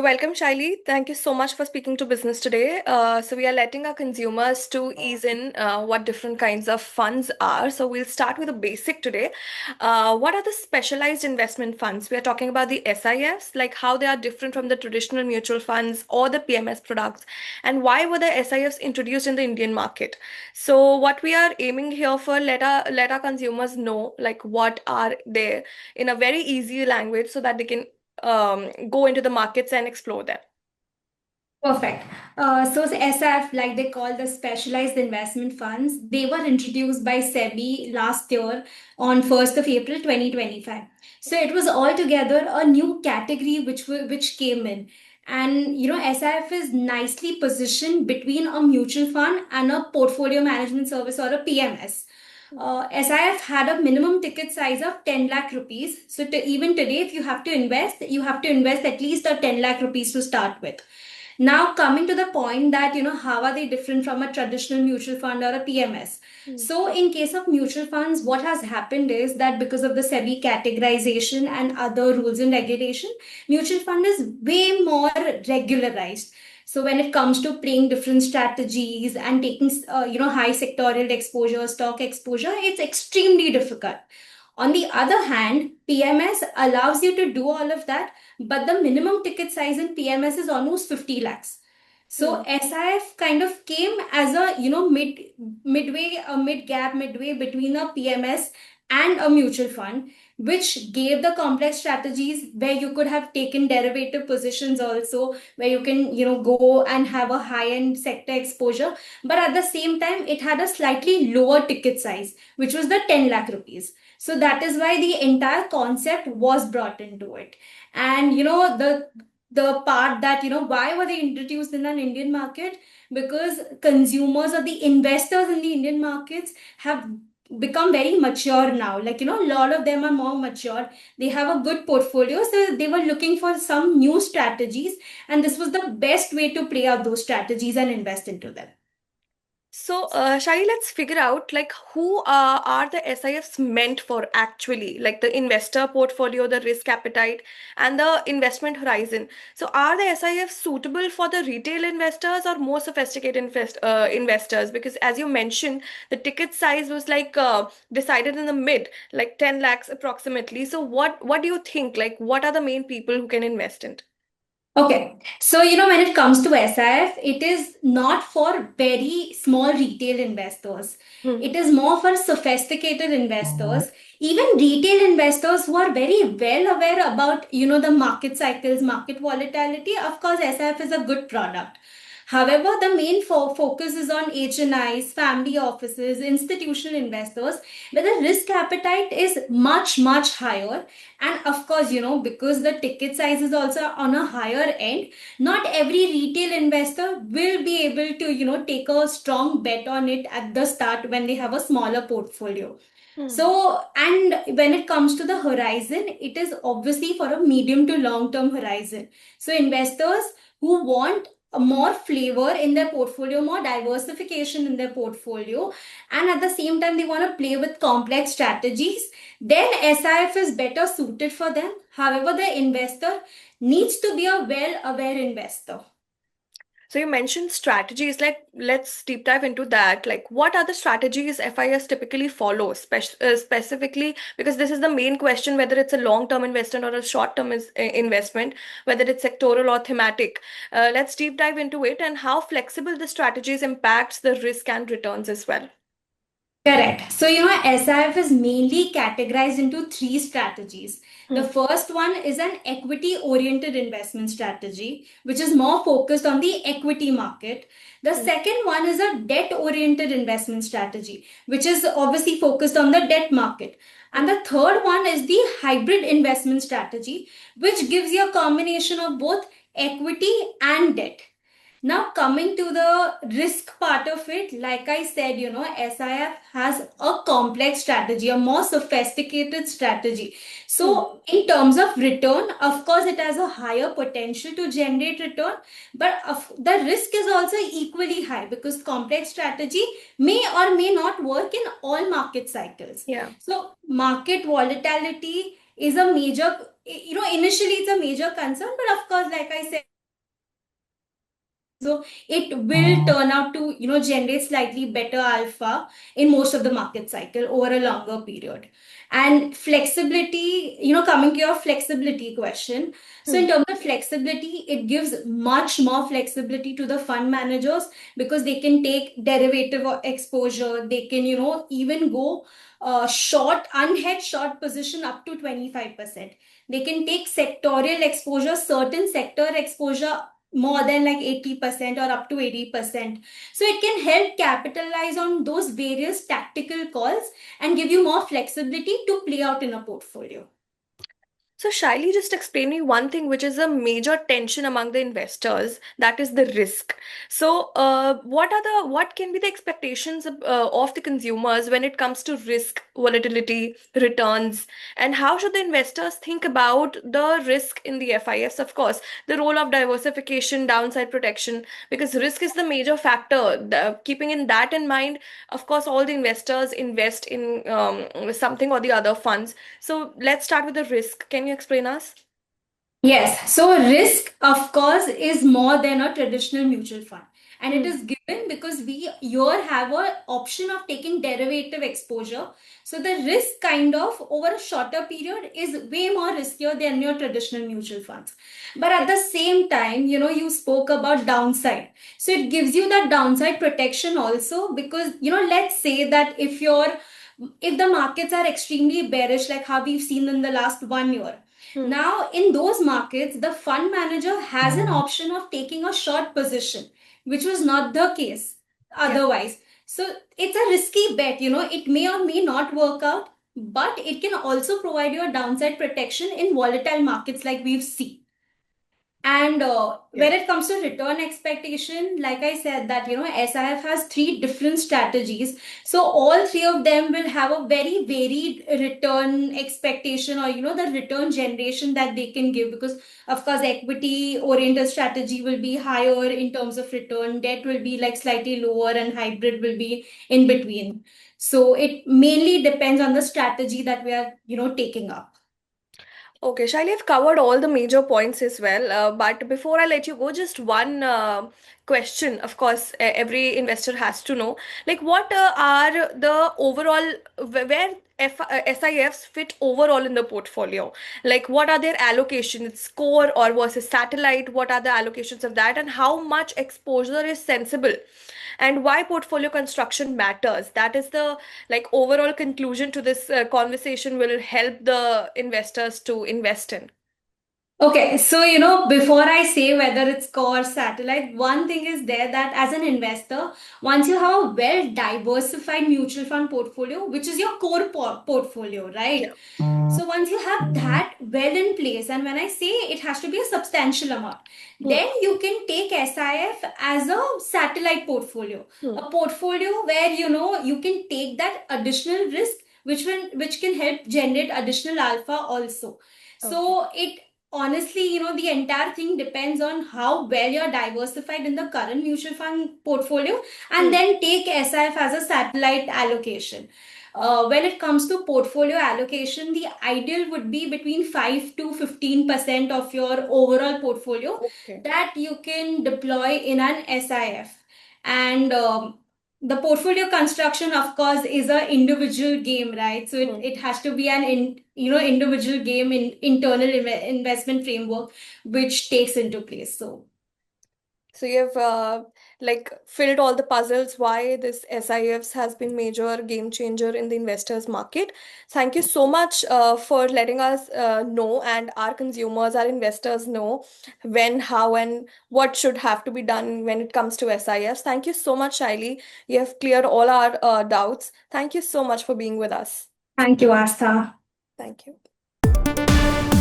welcome, Shaili. Thank you so much for speaking to business today. We are letting our consumers to ease in what different kinds of funds are. So, we'll start with the basic today. What are the specialized investment funds? We are talking about the SIFs, like how they are different from the traditional mutual funds or the PMS products, and why were the SIFs introduced in the Indian market? So, what we are aiming here for, let our consumers know, like what are they in a very easy language so that they can go into the markets and explore them. Perfect. So SIF, like they call the specialized investment funds, they were introduced by SEBI last year on 1st of April 2025. So it was altogether a new category which came in. And SIF is nicely positioned between a mutual fund and a portfolio management service or a PMS. SIF had a minimum ticket size of 10 lakh rupees. So even today, if you have to invest, you have to invest at least a 10 lakh rupees to start with. Now, coming to the point that, how are they different from a traditional mutual fund or a PMS? Mm. So, in case of mutual funds, what has happened is that because of the SEBI categorization and other rules and regulation, mutual fund is way more regularized. So when it comes to playing different strategies and taking, high sectorial exposure, stock exposure, it's extremely difficult. On the other hand, PMS allows you to do all of that, but the minimum ticket size in PMS is almost 50 lakhs. So Mm. SIF kind of came as a mid gap midway between a PMS and a mutual fund, which gave the complex strategies where you could have taken derivative positions also, where you can go and have a high end sector exposure, but at the same time it had a slightly lower ticket size, which was the 10 lakh rupees. So that is why the entire concept was brought into it. And the part that why were they introduced in an Indian market? Because consumers or the investors in the Indian markets have become very mature now. Like a lot of them are more mature. They have a good portfolio, so they were looking for some new strategies, and this was the best way to play out those strategies and invest into them. So, Shai, let's figure out like who are the SIFs meant for actually, like the investor portfolio, the risk appetite, and the investment horizon. So, are the SIFs suitable for the retail investors or more sophisticated investors? Because as you mentioned, the ticket size was like decided in the mid, like 10 lakhs approximately. So, what do you think? Like, what are the main people who can invest in? Okay, so when it comes to SIF, it is not for very small retail investors. Hmm. It is more for sophisticated investors, even retail investors who are very well aware about the market cycles, market volatility. Of course, SIF is a good product. However, the main focus is on HNIs, family offices, institutional investors, where the risk appetite is much, much higher. And of course, because the ticket size is also on a higher end, not every retail investor will be able to, take a strong bet on it at the start when they have a smaller portfolio. Hmm. So, and when it comes to the horizon, it is obviously for a medium to long term horizon. So, investors who want a more flavor in their portfolio, more diversification in their portfolio, and at the same time, they want to play with complex strategies, then SIF is better suited for them. However, the investor needs to be a well aware investor. So you mentioned strategies, like let's deep dive into that. Like what are the strategies FIS typically follow, specifically because this is the main question, whether it's a long-term investment or a short-term investment, whether it's sectoral or thematic. Let's deep dive into it and how flexible the strategies impacts the risk and returns as well. Correct. So, SIF is mainly categorized into three strategies. The Hmm. first one is an equity oriented investment strategy, which is more focused on the equity market. The Hmm. second one is a debt oriented investment strategy, which is obviously focused on the debt market. And Hmm. the third one is the hybrid investment strategy, which gives you a combination of both equity and debt. Now, coming to the risk part of it, like I said, SIF has a complex strategy, a more sophisticated strategy. Hmm. So, in terms of return, of course, it has a higher potential to generate return, but the risk is also equally high because complex strategy may or may not work in all market cycles. Yeah. So, market volatility is a major, initially it's a major concern, but of course, like I said, So it will turn out to, generate slightly better alpha in most of the market cycle over a longer period. And flexibility, coming to your flexibility question. So Hmm. in terms of flexibility, it gives much more flexibility to the fund managers because they can take derivative exposure. They can, even go short, unhedged short position up to 25%. They can take sectorial exposure, certain sector exposure more than like 80% or up to 80%. So it can help capitalize on those various tactical calls and give you more flexibility to play out in a portfolio. So, Shaili, just explain me one thing which is a major tension among the investors, that is the risk. So, what can be the expectations of the consumers when it comes to risk, volatility, returns, and how should the investors think about the risk in the FIS? Of course, the role of diversification, downside protection, because risk is the major factor. Keeping in that in mind, of course, all the investors invest in something or the other funds. So let's start with the risk. Can you explain us? Yes, so risk, of course, is more than a traditional mutual fund. And it Hmm. is given because we here have an option of taking derivative exposure. So the risk kind of over a shorter period is way more riskier than your traditional mutual funds. But at the same time, you spoke about downside. So it gives you that downside protection also because, let's say that if the markets are extremely bearish, like how we've seen in the last 1 year, Hmm. now, in those markets, the fund manager has an option of taking a short position, which was not the case Yeah. otherwise. So, it's a risky bet, it may or may not work out, but it can also provide you a downside protection in volatile markets like we've seen. And Yeah. when it comes to return expectation, like I said, that SIF has three different strategies. So all three of them will have a very varied return expectation, or the return generation that they can give. Because of course, equity oriented strategy will be higher in terms of return, debt will be like slightly lower, and hybrid will be in between. So it mainly depends on the strategy that we are taking up. Okay, Shaili, I've covered all the major points as well. But before I let you go, just one question. Of course, every investor has to know, like, what are the overall where SIFs fit overall in the portfolio? Like, what are their allocations, core or versus satellite? What are the allocations of that, and how much exposure is sensible? And why portfolio construction matters? That is the like overall conclusion to this conversation will help the investors to invest in. Okay, so before I say whether it's core or satellite, one thing is there that as an investor, once you have a well diversified mutual fund portfolio, which is your core portfolio, Yeah. right? So once you have that well in place, and when I say it has to be a substantial amount, Hmm. then you can take SIF as a satellite portfolio, Hmm. a portfolio where you can take that additional risk, which can help generate additional alpha also. Okay. So it honestly, the entire thing depends on how well you're diversified in the current mutual fund portfolio, and Hmm. then take SIF as a satellite allocation. When it comes to portfolio allocation, the ideal would be between 5 to 15% of your overall portfolio Okay. that you can deploy in an SIF. And the portfolio construction, of course, is a individual game, right? So it, Hmm. it has to be an individual game in internal investment framework which takes into place. So So you've like filled all the puzzles why this SIFs has been major game changer in the investors market. Thank you so much for letting us know and our consumers, our investors know when, how, and what should have to be done when it comes to SIFs. Thank you so much, Shaili. You have cleared all our doubts. Thank you so much for being with us. thank you, Asta. Thank you.